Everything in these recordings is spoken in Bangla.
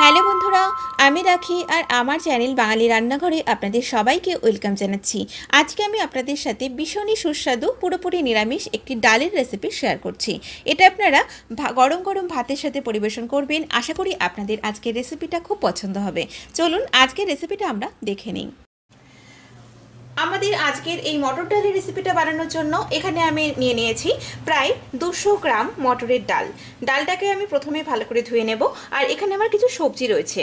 হ্যালো বন্ধুরা, আমি রাখি আর আমার চ্যানেল বাঙালি রান্নাঘরে আপনাদের সবাইকে ওয়েলকাম জানাচ্ছি। আজকে আমি আপনাদের সাথে ভীষণই সুস্বাদু পুরোপুরি নিরামিষ একটি ডালের রেসিপি শেয়ার করছি। এটা আপনারা গরম গরম ভাতের সাথে পরিবেশন করবেন। আশা করি আপনাদের আজকের রেসিপিটা খুব পছন্দ হবে। চলুন আজকের রেসিপিটা আমরা দেখে নিই। আমাদের আজকের এই মটর ডালের রেসিপিটা বানানোর জন্য এখানে আমি নিয়ে নিয়েছি প্রায় 200 গ্রাম মটরের ডাল। ডালটাকে আমি প্রথমে ভালো করে ধুয়ে নেব। আর এখানে আমার কিছু সবজি রয়েছে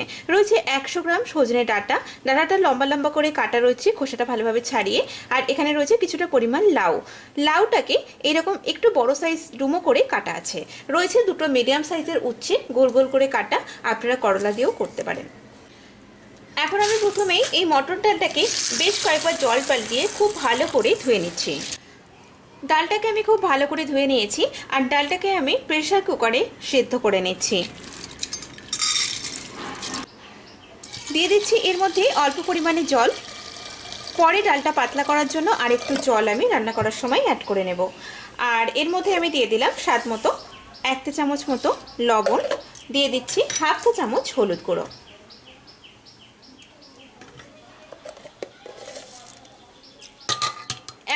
100 গ্রাম সজনে ডাঁটা। ডাঁটাটা লম্বা লম্বা করে কাটা রয়েছে, খোসাটা ভালোভাবে ছাড়িয়ে। আর এখানে রয়েছে কিছুটা পরিমাণ লাউ। লাউটাকে এরকম একটু বড় সাইজ ডুমো করে কাটা আছে। রয়েছে দুটো মিডিয়াম সাইজের উচ্ছে গোল গোল করে কাটা, আপনারা করলা দিয়েও করতে পারেন। এখন আমি প্রথমেই এই মটর ডালটাকে বেশ কয়েকবার জল পাল্টিয়ে খুব ভালো করে ধুয়ে নিচ্ছি। ডালটাকে আমি খুব ভালো করে ধুয়ে নিয়েছি আর ডালটাকে আমি প্রেসার কুকারে সেদ্ধ করে নিচ্ছি। দিয়ে দিচ্ছি এর মধ্যে অল্প পরিমাণে জল। পরে ডালটা পাতলা করার জন্য আরেকটু জল আমি রান্না করার সময় অ্যাড করে নেব। আর এর মধ্যে আমি দিয়ে দিলাম স্বাদ মতো 1 চা চামচ মতো লবণ, দিয়ে দিচ্ছি 1/2 চা চামচ হলুদ গুঁড়ো।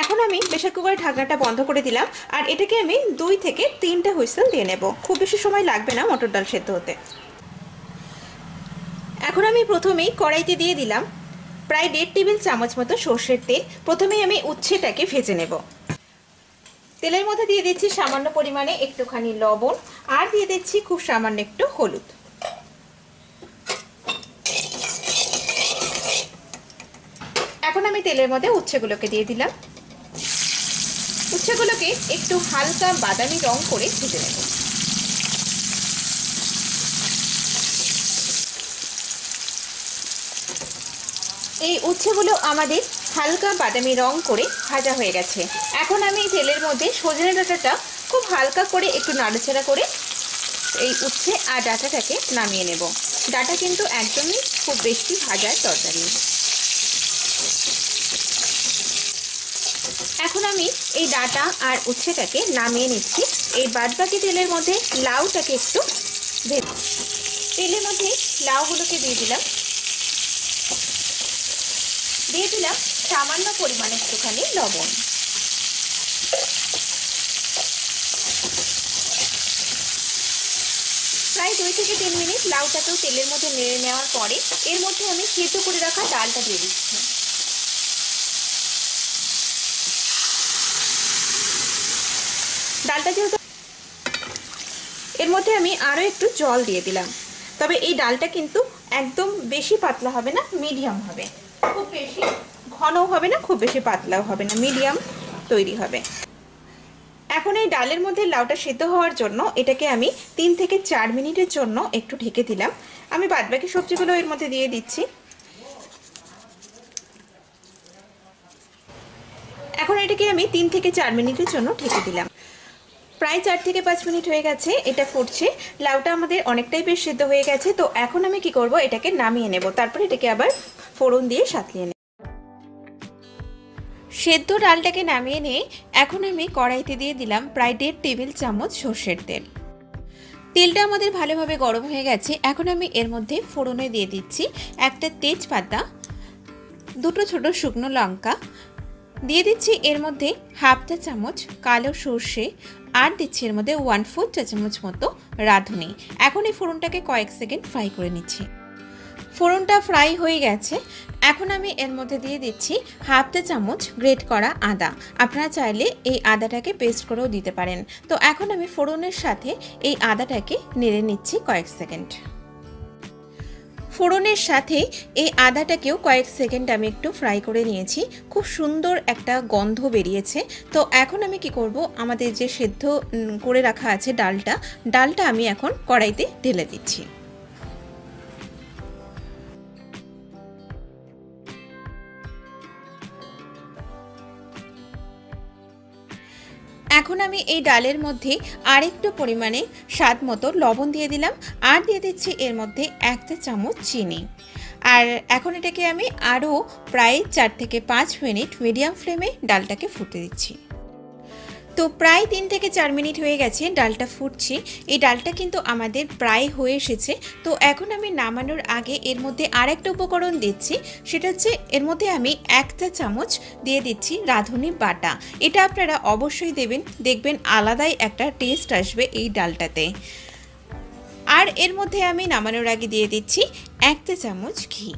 এখন আমি প্রেসার কুকারের ঢাকনাটা বন্ধ করে দিলাম আর এটাকে আমি 2 থেকে 3টা হুইসেল দিয়ে নেব। খুব বেশি সময় লাগবে না মটর ডাল সেদ্ধ হতে। এখন আমি প্রথমেই কড়াইতে দিয়ে দিলাম প্রায় 1.5 টেবিল চামচ মতো সর্ষের তেল। প্রথমেই আমি উচ্ছেটাকে ভেজে নেব। তেলের মধ্যে দিয়ে দিচ্ছি সামান্য পরিমাণে একটুখানি লবণ আর দিয়ে দিচ্ছি খুব সামান্য একটু হলুদ। এখন আমি তেলের মধ্যে উচ্ছেগুলোকে দিয়ে দিলাম। উচ্ছেগুলোকে একটু হালকা বাদামি রং করে ভেজে নেব। এই উচ্ছেগুলো আমাদের হালকা বাদামি রং করে ভাজা হয়ে গেছে। এখন আমি তেলের মধ্যে সজনে ডাঁটাটা খুব হালকা করে একটু নাড়াচাড়া করে এই উচ্ছে আর ডাঁটাটাকে নামিয়ে নেব। ডাঁটা কিন্তু একদমই খুব বেশি ভাজার দরকার নেই। এখন আমি এই ডাঁটা আর উচ্ছেটাকে নামিয়ে নিচ্ছি। এই বাদবাকি তেলের মধ্যে লাউটাকে একটু তেলের মধ্যে লাউগুলোকে দিয়ে দিলাম সামান্য পরিমাণে একটুখানি লবণ। প্রায় 2 থেকে 3 মিনিট লাউটাকেও তেলের মধ্যে নেড়ে নেওয়ার পরে এর মধ্যে আমি সেদ্ধ করে রাখা ডালটা দিয়ে দিচ্ছি। ডালটা যেহেতু এর মধ্যে আমি আরও একটু জল দিয়ে দিলাম। তবে এই ডালটা কিন্তু একদম বেশি পাতলা হবে না, মিডিয়াম হবে। খুব বেশি ঘনও হবে না, খুব বেশি পাতলাও হবে না, মিডিয়াম তৈরি হবে। এখন এই ডালের মধ্যে লাউটা সেদ্ধ হওয়ার জন্য এটাকে আমি 3 থেকে 4 মিনিটের জন্য একটু ঢেকে দিলাম। আমি বাদবাকি সবজিগুলো এর মধ্যে দিয়ে দিচ্ছি। এখন এটাকে আমি 3 থেকে 4 মিনিটের জন্য ঢেকে দিলাম। প্রায় 4 থেকে 5 মিনিট হয়ে গেছে, এটা ফুটছে। লাউটা আমাদের অনেকটাই বেশ সেদ্ধ হয়ে গেছে। তো এখন আমি কি করব, এটাকে নামিয়ে নেব। তারপর এটাকে আবার ফোড়ন দিয়ে সাঁতলিয়ে নেব। সেদ্ধ ডালটাকে নামিয়ে নিয়ে এখন আমি কড়াইতে দিয়ে দিলাম প্রায় 1.5 টেবিল চামচ সর্ষের তেল। তেলটা আমাদের ভালোভাবে গরম হয়ে গেছে। এখন আমি এর মধ্যে ফোড়নে দিয়ে দিচ্ছি একটা তেজপাতা, 2টো ছোট শুকনো লঙ্কা, দিয়ে দিচ্ছি এর মধ্যে 1/2 চা চামচ কালো সর্ষে আর দিচ্ছি এর মধ্যে 1/4 চা চামচ মতো রাঁধুনি। এখন এই ফোড়নটাকে কয়েক সেকেন্ড ফ্রাই করে নিচ্ছি। ফোড়নটা ফ্রাই হয়ে গেছে। এখন আমি এর মধ্যে দিয়ে দিচ্ছি 1/2 চা চামচ গ্রেট করা আদা। আপনারা চাইলে এই আদাটাকে পেস্ট করেও দিতে পারেন। তো এখন আমি ফোড়নের সাথে এই আদাটাকে নেড়ে নিচ্ছি কয়েক সেকেন্ড। ফোড়নের সাথে এই আদাটাকেও কয়েক সেকেন্ড আমি একটু ফ্রাই করে নিয়েছি। খুব সুন্দর একটা গন্ধ বেরিয়েছে। তো এখন আমি কি করব, আমাদের যে সেদ্ধ করে রাখা আছে ডালটা আমি এখন কড়াইতে ঢেলে দিচ্ছি। এখন আমি এই ডালের মধ্যে আরেকটু পরিমাণে স্বাদ মতো লবণ দিয়ে দিলাম আর দিয়ে দিচ্ছি এর মধ্যে 1 চা চামচ চিনি। আর এখন এটাকে আমি আরও প্রায় 4 থেকে 5 মিনিট মিডিয়াম ফ্লেমে ডালটাকে ফুটে দিচ্ছি। তো প্রায় 3 থেকে 4 মিনিট হয়ে গেছে, ডালটা ফুটছে। এই ডালটা কিন্তু আমাদের প্রায় হয়ে এসেছে। তো এখন আমি নামানোর আগে এর মধ্যে আরেকটা উপকরণ দিচ্ছি, সেটা হচ্ছে এর মধ্যে আমি 1 চা চামচ দিয়ে দিচ্ছি রাঁধুনি বাটা। এটা আপনারা অবশ্যই দেবেন, দেখবেন আলাদাই একটা টেস্ট আসবে এই ডালটাতে। আর এর মধ্যে আমি নামানোর আগে দিয়ে দিচ্ছি 1 চা চামচ ঘি।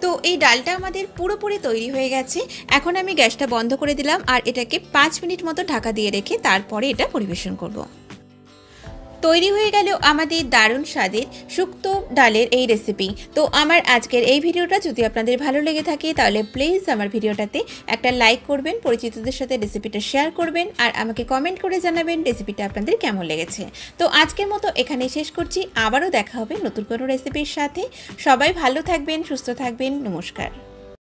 তো এই ডালটা আমাদের পুরোপুরি তৈরি হয়ে গেছে। এখন আমি গ্যাসটা বন্ধ করে দিলাম আর এটাকে 5 মিনিট মতো ঢাকা দিয়ে রেখে তারপরে এটা পরিবেশন করব। তৈরি হয়ে গেল আমাদের দারুণ স্বাদের শুক্তো ডালের এই রেসিপি। তো আমার আজকের এই ভিডিওটা যদি আপনাদের ভালো লেগে থাকে তাহলে প্লিজ আমার ভিডিওটাতে একটা লাইক করবেন, পরিচিতদের সাথে রেসিপিটা শেয়ার করবেন আর আমাকে কমেন্ট করে জানাবেন রেসিপিটা আপনাদের কেমন লেগেছে। তো আজকের মতো এখানেই শেষ করছি, আবারও দেখা হবে নতুন কোনো রেসিপির সাথে। সবাই ভালো থাকবেন, সুস্থ থাকবেন, নমস্কার।